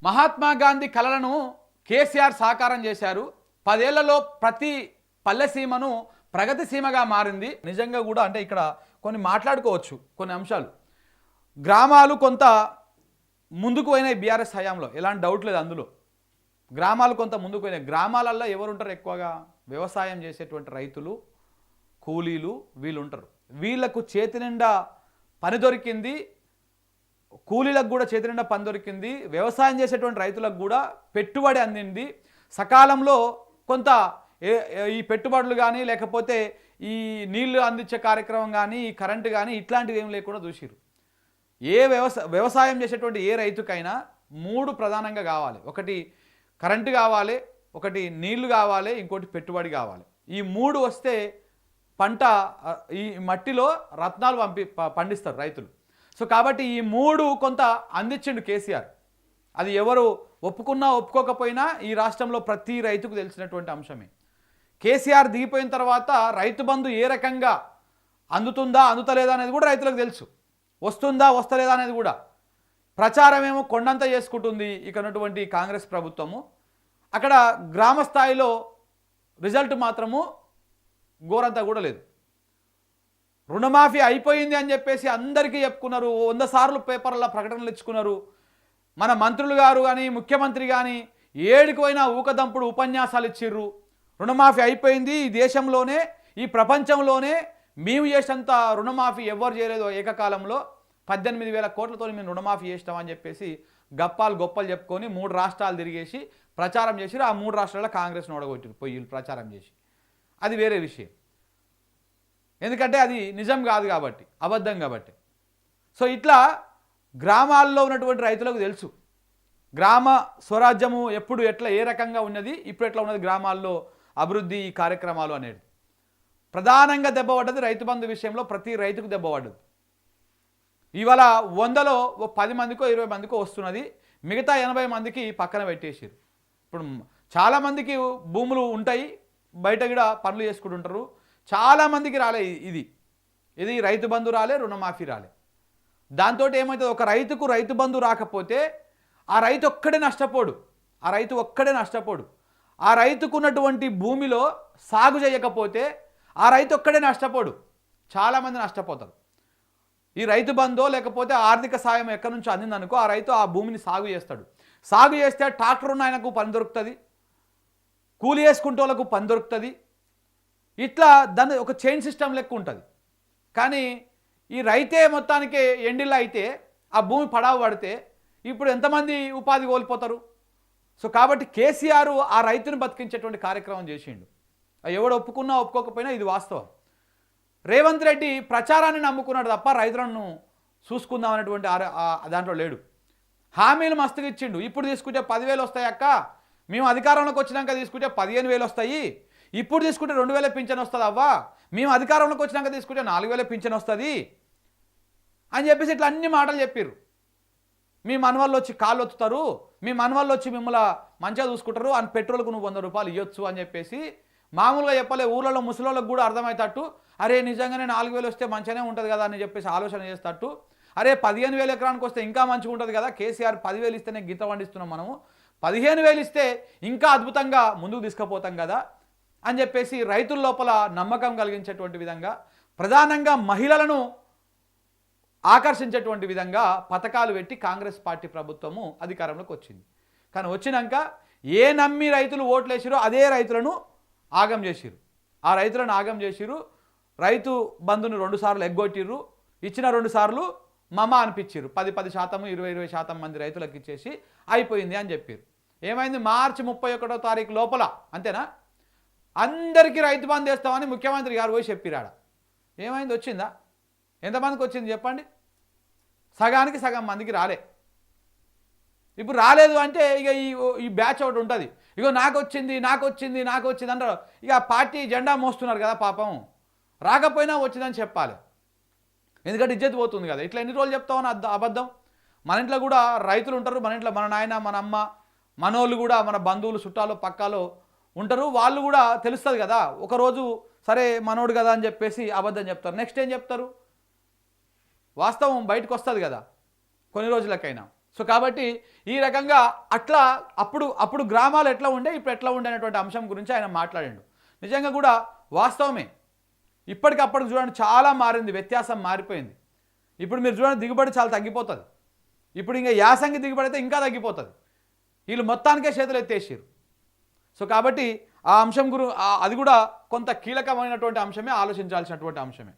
మహాత్మా గాంధీ కలలను కేసీఆర్ సాకారం చేశారు. 10 ఏళ్లలో ప్రతి పల్లెసీమను ప్రగతి సీమగా మారింది. నిజంగా కూడా అంటే ఇక్కడ కొన్ని మాట్లాడుకోవచ్చు కొన్ని అంశాలు. గ్రామాలు కొంత ముందుకు పోయినాయి బీఆర్ఎస్ హయాంలో, ఎలాంటి డౌట్ లేదు అందులో. గ్రామాలు కొంత ముందుకు పోయినాయి. గ్రామాలల్లో ఎవరు ఉంటారు ఎక్కువగా? వ్యవసాయం చేసేటువంటి రైతులు, కూలీలు వీళ్ళు ఉంటారు. వీళ్లకు చేతి నిండా పని దొరికింది, కూలీలకు కూడా చేతి నిండా పని దొరికింది, వ్యవసాయం చేసేటువంటి రైతులకు కూడా పెట్టుబడి అందింది. సకాలంలో కొంత ఈ పెట్టుబడులు కానీ లేకపోతే ఈ నీళ్లు అందించే కార్యక్రమం కానీ ఈ కరెంటు కానీ ఇట్లాంటివి ఏం లేకుండా చూసిరు. ఏ వ్యవసాయం చేసేటువంటి ఏ రైతుకైనా 3 ప్రధానంగా కావాలి. ఒకటి కరెంటు కావాలి, ఒకటి నీళ్లు కావాలి, ఇంకోటి పెట్టుబడి కావాలి. ఈ 3 వస్తే పంట ఈ మట్టిలో రత్నాలు పండిస్తారు రైతులు. సో కాబట్టి ఈ 3 కొంత అందించిండు కేసీఆర్. అది ఎవరు ఒప్పుకున్నా ఒప్పుకోకపోయినా ఈ రాష్ట్రంలో ప్రతి రైతుకు తెలిసినటువంటి అంశమే. కేసీఆర్ దిగిపోయిన తర్వాత రైతు బంధు ఏ రకంగా అందుతుందా అందుతలేదా అనేది కూడా రైతులకు తెలుసు. వస్తుందా వస్తలేదా అనేది కూడా ప్రచారం ఏమో కొండంతా చేసుకుంటుంది ఇకనటువంటి కాంగ్రెస్ ప్రభుత్వము. అక్కడ గ్రామ స్థాయిలో రిజల్ట్ మాత్రము ఘోరంతా కూడా లేదు. రుణమాఫీ అయిపోయింది అని చెప్పేసి అందరికీ చెప్పుకున్నారు, 100 సార్లు పేపర్ల ప్రకటనలు ఇచ్చుకున్నారు. మన మంత్రులు గారు కానీ ముఖ్యమంత్రి కానీ ఏడికి పోయినా ఊకదంపుడు ఉపన్యాసాలు ఇచ్చిర్రు. రుణమాఫీ అయిపోయింది, ఈ దేశంలోనే ఈ ప్రపంచంలోనే మేము చేసినంత రుణమాఫీ ఎవరు చేయలేదో ఏకకాలంలో 18,000 కోట్లతో మేము రుణమాఫీ చేస్తామని చెప్పేసి గొప్పలు చెప్పుకొని 3 రాష్ట్రాలు తిరిగేసి ప్రచారం చేసిరు. ఆ 3 రాష్ట్రాల్లో కాంగ్రెస్ను ఓడగొట్టిరు పొయ్యిలు ప్రచారం చేసి. అది వేరే విషయం, ఎందుకంటే అది నిజం కాదు కాబట్టి, అబద్ధం కాబట్టి. సో ఇట్లా గ్రామాల్లో ఉన్నటువంటి రైతులకు తెలుసు గ్రామ స్వరాజ్యము ఎప్పుడు ఎట్లా ఏ రకంగా ఉన్నది, ఇప్పుడు ఎట్లా ఉన్నది గ్రామాల్లో అభివృద్ధి కార్యక్రమాలు అనేది. ప్రధానంగా దెబ్బపడ్డది రైతు బంధు విషయంలో. ప్రతి రైతుకు దెబ్బపడ్డది. ఇవాళ 100లో 10 మందికో 20 మందికో వస్తున్నది, మిగతా 80 మందికి పక్కన పెట్టేసారు. ఇప్పుడు చాలామందికి భూములు ఉంటాయి, బయట కూడా పనులు చేసుకుంటుంటారు. చాలామందికి రాలే ఇది రైతు బంధు రాలే, రుణమాఫీ రాలే. దాంతో ఏమవుతుంది, ఒక రైతుకు రైతు బంధు రాకపోతే ఆ రైతు ఒక్కడే నష్టపోడు. ఆ రైతుకు ఉన్నటువంటి భూమిలో సాగు చేయకపోతే ఆ రైతు ఒక్కడే నష్టపోడు, చాలామంది నష్టపోతారు. ఈ రైతు బంధో లేకపోతే ఆర్థిక సాయం ఎక్కడి నుంచి అందిందనుకో ఆ రైతు ఆ భూమిని సాగు చేస్తాడు. సాగు చేస్తే ట్రాక్టర్ ఉన్న ఆయనకు పని దొరుకుతుంది, కూలి వేసుకుంటే వాళ్ళకు పని దొరుకుతుంది. ఇట్లా దాన్ని ఒక చైన్ సిస్టమ్ లెక్క ఉంటుంది. కానీ ఈ రైతే మొత్తానికి ఎండిలా అయితే ఆ భూమి పడావు పడితే ఇప్పుడు ఎంతమంది ఉపాధి కోల్పోతారు. సో కాబట్టి కేసీఆర్ ఆ రైతుని బతికించేటువంటి కార్యక్రమం చేసిండు. ఎవడు ఒప్పుకున్నా ఒప్పుకోకపోయినా ఇది వాస్తవం. రేవంత్ రెడ్డి ప్రచారాన్ని నమ్ముకున్నాడు తప్ప రైతులను చూసుకుందాం అనేటువంటి దాంట్లో లేడు. హామీలు మస్తుగా ఇచ్చిండు. ఇప్పుడు తీసుకుంటే 10,000 వస్తాయి అక్క, మేము అధికారంలోకి వచ్చినాక తీసుకుంటే 15,000 వస్తాయి, ఇప్పుడు తీసుకుంటే 2,000 పింఛన్ వస్తుంది అవ్వా, మేము అధికారంలోకి వచ్చినాక తీసుకుంటే 4,000 పింఛన్ వస్తుంది అని చెప్పేసి ఇట్లా అన్ని మాటలు చెప్పారు. మీ మనవాళ్ళు వచ్చి కాళ్ళు ఒత్తుతారు, మీ మనవాళ్ళు వచ్చి మిమ్మల్ని మంచిగా చూసుకుంటారు, అని పెట్రోల్కు నువ్వు 100 రూపాయలు ఇవ్వచ్చు అని చెప్పేసి మామూలుగా చెప్పలే. ఊళ్ళలో ముసలోళ్ళకు కూడా అర్థమవుతట్టు, అరే నిజంగానే 4,000 వస్తే మంచిగానే ఉంటుంది కదా అని చెప్పేసి ఆలోచన చేస్తట్టు, అరే 15,000 ఎకరానికి వస్తే ఇంకా మంచిగా ఉంటుంది కదా, కేసీఆర్ 10,000 ఇస్తేనే గీత పండిస్తున్నాం మనము, 15,000 ఇస్తే ఇంకా అద్భుతంగా ముందుకు తీసుకుపోతాం కదా అని చెప్పేసి రైతుల లోపల నమ్మకం కలిగించేటువంటి విధంగా, ప్రధానంగా మహిళలను ఆకర్షించేటువంటి విధంగా పథకాలు పెట్టి కాంగ్రెస్ పార్టీ ప్రభుత్వము అధికారంలోకి వచ్చింది. కానీ వచ్చినాక ఏ నమ్మి రైతులు ఓట్లు వేసిరో అదే రైతులను ఆగం చేసిరు. ఆ రైతులను ఆగం చేసిరు. రైతు బంధును 2 సార్లు ఎగ్గొట్టిర్రు, ఇచ్చిన 2 సార్లు మమ అనిపించారు. 10% 20% మంది రైతులకు ఇచ్చేసి అయిపోయింది అని చెప్పారు. ఏమైంది, మార్చి 31వ తారీఖు లోపల అంతేనా అందరికీ రైతు బంధు వేస్తామని ముఖ్యమంత్రి గారు పోయి చెప్పిరాడ. ఏమైంది, వచ్చిందా? ఎంతమందికి వచ్చింది చెప్పండి? సగానికి సగం మందికి రాలే. ఇప్పుడు రాలేదు అంటే ఇక ఈ బ్యాచ్ ఒకటి ఉంటుంది, ఇగో నాకు వచ్చింది అంటారు. ఇక పార్టీ జెండా మోస్తున్నారు కదా పాపం, రాకపోయినా వచ్చిందని చెప్పాలి, ఎందుకంటే ఇజ్జత్ పోతుంది కదా. ఇట్లా ఎన్ని రోజులు చెప్తామని అబద్ధం. మన ఇంట్లో కూడా రైతులు ఉంటారు, మన ఇంట్లో మన నాయన మన అమ్మ మనోళ్ళు కూడా మన బంధువులు చుట్టాలు పక్కాలో ఉంటారు, వాళ్ళు కూడా తెలుస్తుంది కదా. ఒకరోజు సరే మనోడు కదా అని చెప్పేసి అబద్ధం చెప్తారు, నెక్స్ట్ ఏం చెప్తారు, వాస్తవం బయటకు వస్తుంది కదా కొన్ని రోజులకైనా. సో కాబట్టి ఈ రకంగా అట్లా అప్పుడు గ్రామాలు ఎట్లా ఉండే ఇప్పుడు ఎట్లా ఉండే అనేటువంటి అంశం గురించి ఆయన మాట్లాడాడు. నిజంగా కూడా వాస్తవమే. ఇప్పటికప్పుడు చూడండి చాలా మారింది, వ్యత్యాసం మారిపోయింది. ఇప్పుడు మీరు చూడండి దిగుబడి చాలా తగ్గిపోతుంది. ఇప్పుడు ఇంకా యాసంగి దిగుబడి అయితే ఇంకా తగ్గిపోతుంది. వీళ్ళు మొత్తానికే చేతులు ఎత్తేసారు. సో కాబట్టి ఆ అంశం అది కూడా కొంత కీలకమైనటువంటి అంశమే, ఆలోచించాల్సినటువంటి అంశమే.